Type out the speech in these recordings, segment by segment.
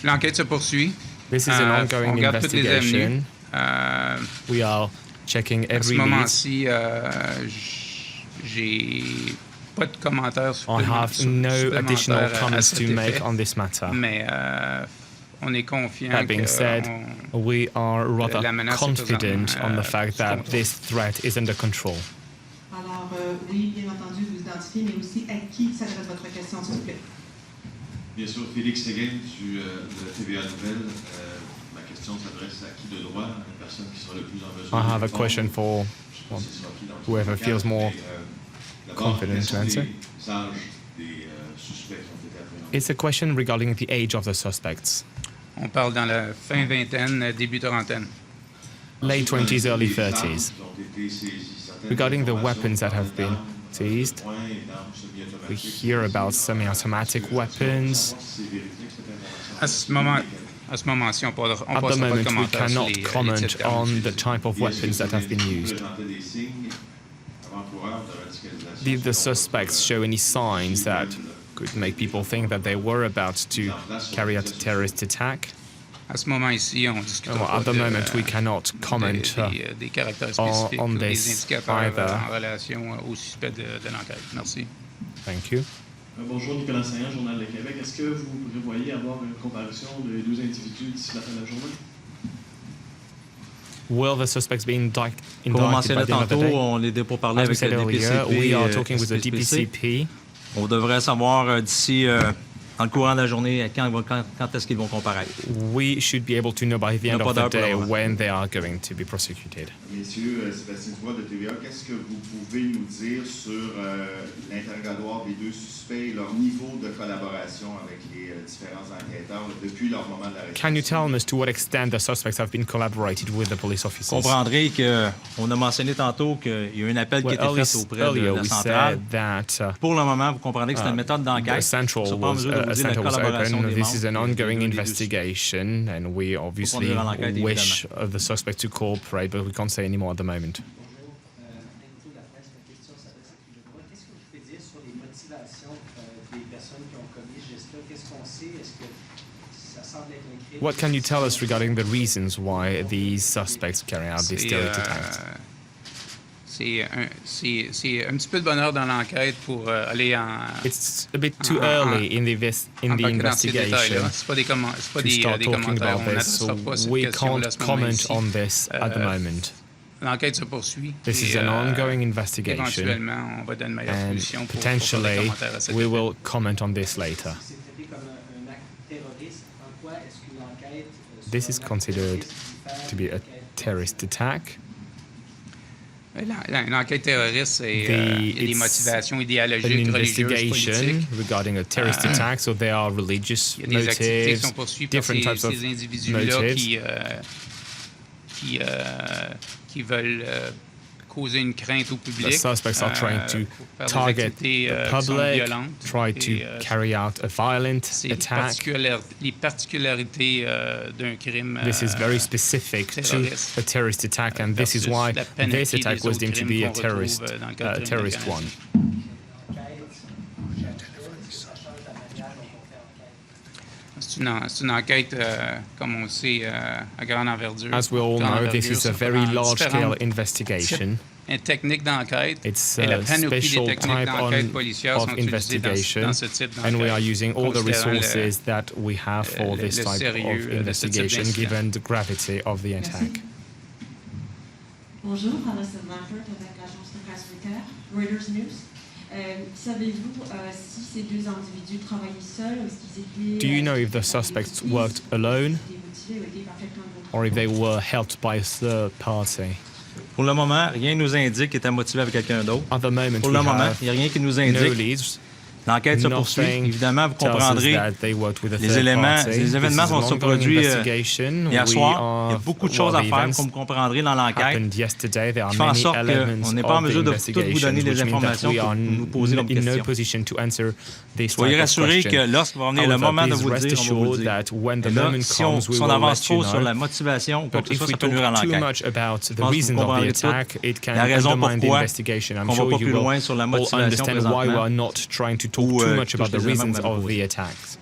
L'enquête se poursuit. This is an ongoing on regarde toutes les avenues. investigation. We are checking À ce every lead. moment-ci, j'ai pas de commentaires I have no additional supplémentaires à comments cet to make effet, on this matter. mais on est confiant That being said, que we are rather la menace est confident présentement, on the fact sous that contrôle. this threat is under control. Alors, oui, bien entendu, vous identifiez, mais aussi à qui s'adresse votre question, s'il vous plaît. Bien sûr, Félix Séguin de la TVA Nouvelle. Ma question s'adresse à qui de droit, à la personne qui sera le plus en mesure. I have a question for whoever feels more confident to answer. It's a question regarding the age of the suspects. On parle dans la fin vingtaine, début trentaine. Late 20s, early 30s. Regarding the weapons that have been seized, we hear about semi-automatic weapons. À ce moment-ci, on At passera the pas de moment, we commentaires sur cannot les comment types on d'armes the utilisées. type of weapons that have been used. Did the suspects show any signs that could make people think that they were about to carry out a terrorist attack? À ce moment-ci, on discutera Well, at the pas moment, we cannot comment des caractères spécifiques on ou des this indicateurs either. en relation au suspect de l'enquête. Merci. Thank you. Bonjour, Nicolas Saillant, Journal de Québec. Est-ce que vous prévoyez avoir une comparution de 12 individus d'ici la fin de la journée? Will the suspects be Comme on indicted by mentionnait the end of the tantôt, day? on est pour parler As we avec said le earlier, DPCP. we are talking with the DPCP. On devrait savoir d'ici, dans le courant de la journée, quand est-ce qu'ils vont comparaître. We should be able to know by the end pas of the d'heure pour day le moment. when they are going to be prosecuted. Messieurs, Sébastien Dubois de TVA, qu'est-ce que vous pouvez nous dire sur l'interrogatoire des deux suspects et leur niveau de collaboration avec les différents enquêteurs depuis leur moment de l'arrestation? Can you tell us to what extent the suspects have been collaborated with the police Vous officers? comprendrez qu'on a mentionné tantôt qu'il y a eu un appel qui a été fait auprès de Earlier la we centrale. said that Pour le moment, vous comprendrez que c'est une méthode the d'enquête. central Ils sont pas en was, mesure de vous dire la center was collaboration open. des This is an membres ongoing des deux investigation, and we obviously dans l'enquête, wish the suspect to cooperate, but we can't say any more at the moment. What can you tell us regarding the reasons why these suspects carry out these terrorist attacks? C'est un petit peu de bonheur dans l'enquête pour aller It's a bit too early in the investigation C'est pas des to start talking commentaires. about On this, so n'adressera pas cette we question-là à can't ce moment comment ici. on this at the moment. L'enquête se poursuit. This et, is an ongoing investigation, éventuellement, on va donner une meilleure and position pour faire des potentially commentaires à cet we effet. will comment on this later. This is considered to be a terrorist attack. Une enquête terroriste, il y a des motivations An idéologiques, religieuses, investigation politiques. regarding a terrorist attack, so there are religious Il y a des activités qui motives, sont poursuivies par different types of ces individus-là motives. qui veulent causer une crainte au public. The suspects are trying to pour faire des target activités, the qui sont public, violentes. try to Et, carry out a violent c'est attack. les particularités d'un crime This is very specific to terroriste. a terrorist attack, and this is versus why la this penalty attack des was autres deemed to crimes be a qu'on terrorist, retrouve dans le cadre terrorist criminel one. C'est une enquête, comme on le sait, à grande envergure. As we all know, this is a very large-scale investigation. Une technique d'enquête It's et la a panoplie des special techniques type d'enquête policière of sont utilisées investigation, dans ce type d'enquête. and we are using all the considérant resources that we have for this le type sérieux of de ce type investigation, d'incident. given the gravity of the attack. Bonjour, Alison Lampert avec l'agence de presse Reuters News. Savez-vous si ces deux individus travaillaient seuls ou est-ce qu'ils étaient... Do you know if the suspects worked alone or if they were helped by a third party? Pour le moment, rien ne nous indique qu'il était motivé avec quelqu'un d'autre. At the moment, Pour we le moment, have il n'y a rien qui nous no indique. leads. L'enquête se poursuit. Nothing Évidemment, vous tells us comprendrez, that they worked with a les third éléments, party. les événements This is an sont ongoing produits investigation. hier We soir. Il y a are- beaucoup de choses well, à the faire, events comme vous comprendrez, dans l'enquête. happened yesterday. There are qui font en many sorte elements qu'on n'est pas en of the mesure de toutes vous investigation, donner les which means that informations we are pour nous poser comme in no question. position to answer this Soyez type of rassurés question. que lorsqu'il va venir le However, moment de please vous le rest dire, on va vous le assured dire. that when the Et là, moment si on comes, we will avance let you trop sur know. la motivation ou quoi But que ce if soit, we ça peut nuire à talk too l'enquête. much about the pense que vous reasons of the comprendrez attack, it can la raison undermine the pourquoi investigation. I'm on va sure pas you plus will loin sur la all motivation understand why we présentement. are not trying to talk Ou, too much about tous the les éléments reasons que vous avez of the posés. attacks.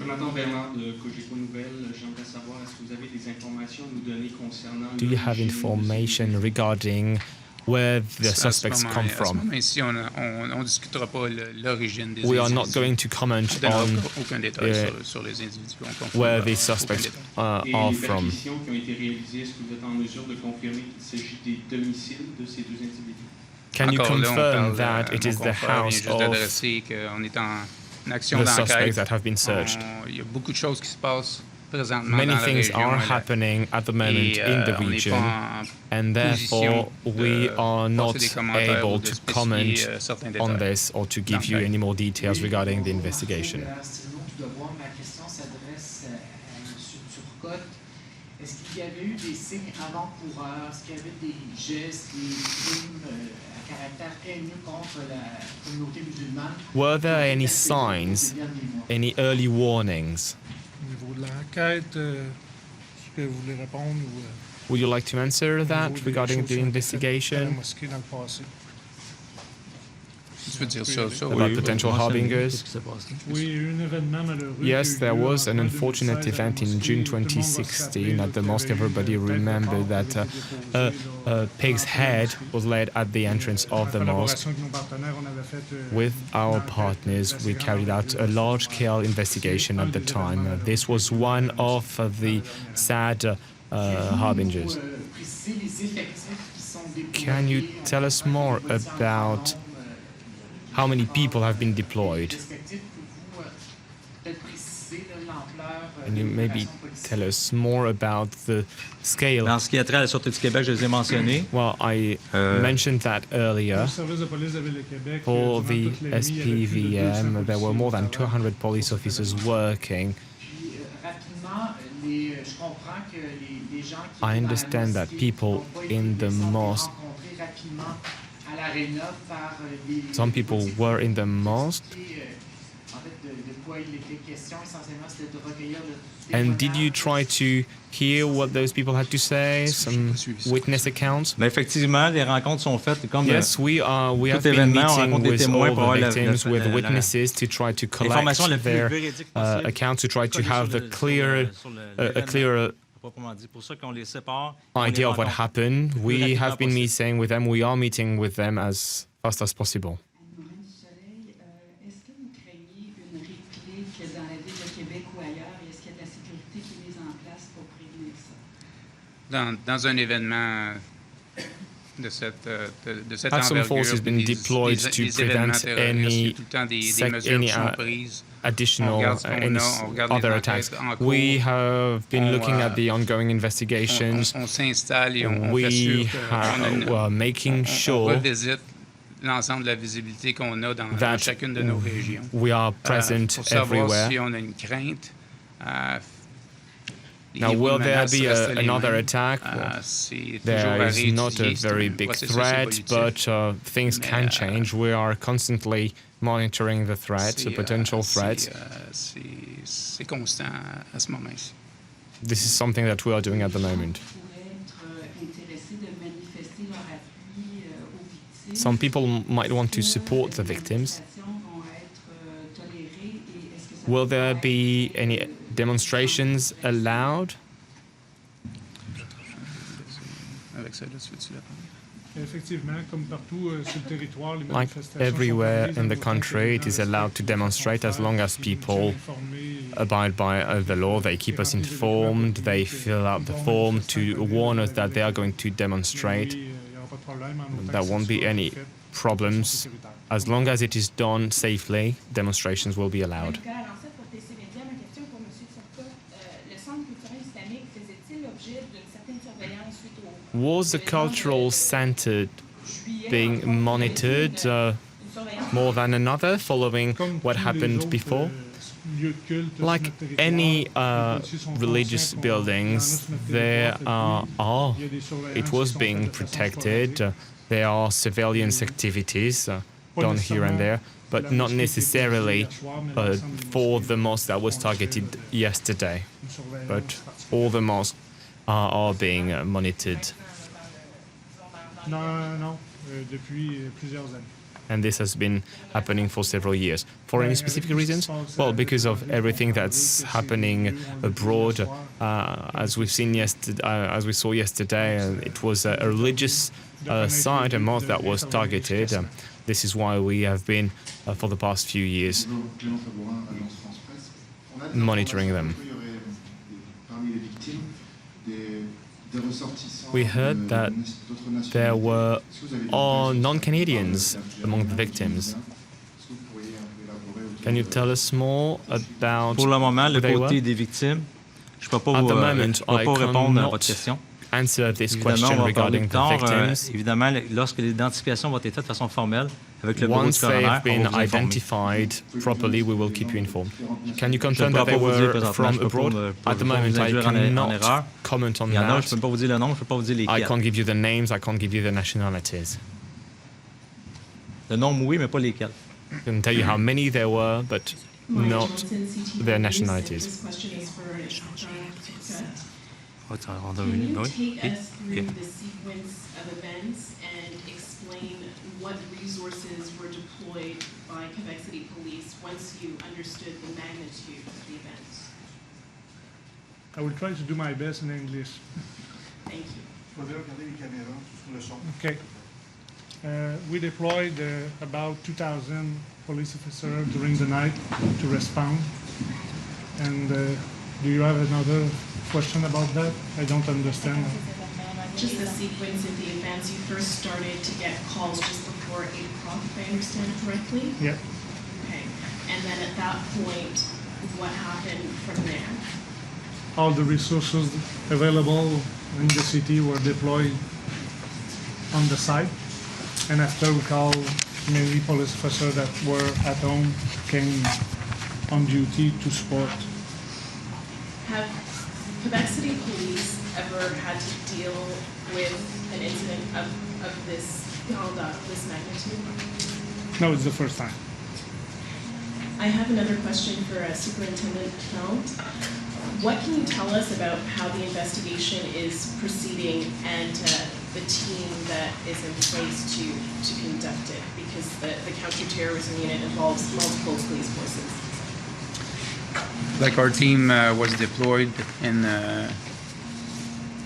Jonathan Bernard de Cogeco Nouvelles. J'aimerais savoir, est-ce que vous avez des informations à nous donner concernant Do you have information regarding where the suspects come À ce from? moment ici, on discutera pas l'origine des We are not individus. going to comment On donnera on aucun détail sur les individus. On confirmera where these aucun suspects détail. are Et les from. perquisitions qui ont été réalisées, est-ce que vous êtes en mesure de confirmer qu'il s'agit des domiciles de ces deux individus? Can you Encore là, on confirm parle, that it mon is the confrère vient house juste of d'adresser qu'on est en action the suspects d'enquête. that have been searched? Il y a beaucoup de choses qui se passent présentement Many dans la things région. are là. happening at the moment Et, in the on n'est region, pas en and therefore position we de are not passer des commentaires ou able de to spécifier, comment certains on détails. this or to give you any more details regarding the investigation. Tout d'abord, ma question s'adresse à M. Turcotte. Est-ce qu'il y avait eu des signes avant-coureurs? Est-ce qu'il y avait des gestes, des crimes à caractère haineux contre la communauté musulmane? Were there any signs, any early warnings? Au niveau de l'enquête, qui peut vous les répondre ou Would you like to answer au that niveau des regarding choses the qui ont été faites à la investigation mosquée dans le passé? Tu veux dire ça, about potential harbingers? Qu'est-ce qui s'est passé? Oui, il y a eu un événement malheureux. Yes, there was an en unfortunate 2016 à la event in mosquée. June Tout le monde va se 2016 at the rappeler, mosque. là, Everybody qu'il y a eu remembered tête de that corps qui a avait été pig's déposé, là, head dans was laid at the entrance en of the mosque. collaboration avec nos partenaires, on avait fait, With our une enquête partners, we d'assez carried grande out a envergure. large-scale investigation at the time. This was one of the sad harbingers. Can you tell us more about how many people have been deployed? Can you maybe tell us more about the scale? Dans ce qui a trait à la Sûreté du Québec, je les ai mentionnés. Well, I mentioned that earlier. Le service de police de la Ville de Québec, For durant the toute la nuit, il y avait plus de 200 SPVM, there were policiers more au than travail. 200 police officers working. I understand that people in the mosque, some people were in the mosque. And did you try to hear what those people had to say, some witness accounts? Mais effectivement, les rencontres sont faites comme Yes, we have tout been événement, on meeting rencontre des with témoins all pour avoir the la- victims, with la- witnesses to try to l'information la collect plus their véridique possible. accounts, to try to have the clearer, a l'événement, clearer proprement dit. Pour ça qu'on les sépare. idea of what happened. We have been possible. meeting with them. We are meeting with them as fast as possible. Anne-Marie Dusoleil, est-ce que vous craignez une réplique dans la ville de Québec ou ailleurs? Et est-ce qu'il y a de la sécurité qui est mise en place pour prévenir ça? Dans un événement de cette Have some envergure, forces been deployed to événements prevent terroristes, il y a any tout le temps des sec- mesures any, qui sont prises. additional On regarde ce qu'on any a, on regarde les other enquêtes attacks. en cours. We have been On, looking at the ongoing investigations. On s'installe et on fait We sûr qu'on are making on sure revisite l'ensemble de la visibilité qu'on a dans that chacune de nos régions. we are present Pour savoir everywhere. si on a une crainte. Les Now, niveaux will de there menace be restent les another mêmes. attack? C'est toujours There à is not a réétudier. C'est very un big processus threat, évolutif. but things can change. We are constantly monitoring the threats, the potential threats. C'est constant à ce moment-ci. This is something that we are doing at the moment. Some people might want to support the victims. Will there be any demonstrations allowed? Avec ça, là, tu veux-tu la prendre? Effectivement, comme partout sur le territoire, les Like manifestations everywhere sont in the organisées country, it is allowed to demonstrate as long as people abide by the law. They keep us informed, they fill out the form to warn us that they are going to demonstrate. There won't be any problems. As long as it is done safely, demonstrations will be allowed. Was the cultural center being monitored more than another following what happened before? Like any religious buildings, there are, it was being protected. There are surveillance activities done here and there, but not necessarily for the mosque that was targeted yesterday. But all the mosques are being monitored. Non, depuis plusieurs années. And this has been happening for several years. For any specific reasons? Well, because of everything that's happening abroad. As we've seen as we saw yesterday, it was a religious site, a mosque that was targeted. This is why we have been, for the past few years, monitoring them. We heard that there were non-Canadians among the victims. Can you tell us more about Pour le moment, le who they were? côté des victimes, je ne peux pas, At the vous, moment, je peux I pas répondre à cannot votre question. answer this Évidemment, question on va parler regarding plus the tard. victims. Évidemment, lorsque l'identification va être faite de façon formelle avec le bureau du Once coroner, they've on been va vous informer. identified properly, we will keep you informed. Can you Je ne confirm pourrai that pas they vous dire were présentement, from je peux abroad? pas At the vous moment, I induire en cannot erreur. comment on Il y en a, je that. ne peux pas vous dire le nom, je ne peux pas vous dire I lesquels. can't give you the names, I can't give you the nationalities. Le nom, oui, mais pas lesquels. I can tell you how many there were, but not their nationalities. This question is for John. Oh, on a Can une- you oui. take us through Ok. the sequence of events and explain what resources were deployed by Quebec City Police once you understood the magnitude of the events? I will try to do my best in English. Thank you. Okay. We deployed about 2,000 police officers during the night to respond. And do you have another question about that? I don't understand. Just the sequence of the events, you first started to get calls just before 8 o'clock, if I understand correctly? Yeah. Okay. And then at that point, what happened from there? All the resources available in the city were deployed on the site. And after we called mainly police officers that were at home came on duty to support. Have Quebec City Police ever had to deal with an incident of this grandeur, this magnitude? No, it's the first time. I have another question for Superintendent Plante. What can you tell us about how the investigation is proceeding and the team that is in place to conduct it? Because the counterterrorism unit involves multiple police forces. Like our team was deployed and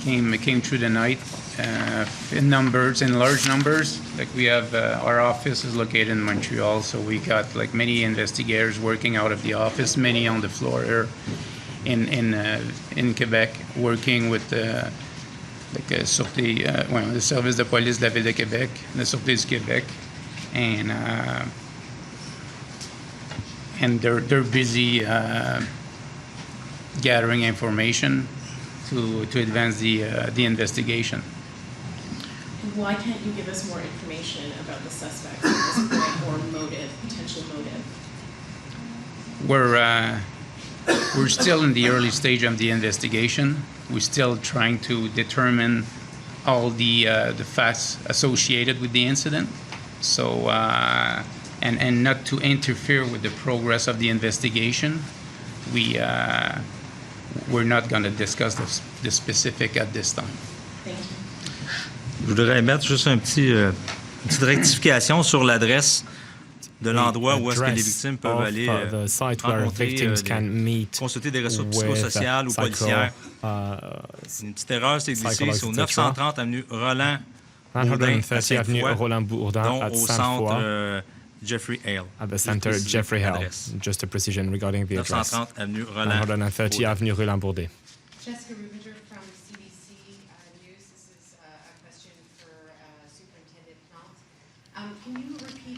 came through the night in large numbers. Like we have our office is located in Montreal, so we got like many investigators working out of the office, many on the floor here in Quebec, working with the service de police de la ville de Québec, la Sûreté du Québec, and they're busy gathering information to advance the investigation. Why can't you give us more information about the suspects at this point, or motive, potential motive? We're still in the early stage of the investigation. We're still trying to determine all the facts associated with the incident. So, and not to interfere with the progress of the investigation, we're not going to discuss the specific at this time. Thank you. Je voudrais mettre juste une petite rectification sur l'adresse de l'endroit où est-ce que les victimes peuvent aller rencontrer, consulter des ressources psychosociales ou policières. Une petite erreur s'est glissée, c'est au 930 avenue Roland Bourdin à Sainte-Foy, dont au centre Jeffrey Hale. At the center, Jeffrey Hale. Just a precision regarding the address. 930 avenue Roland 130 Avenue Roland-Bourdet. Jessica Rubinger from CBC News. This is a question for Superintendent Plante. Can you repeat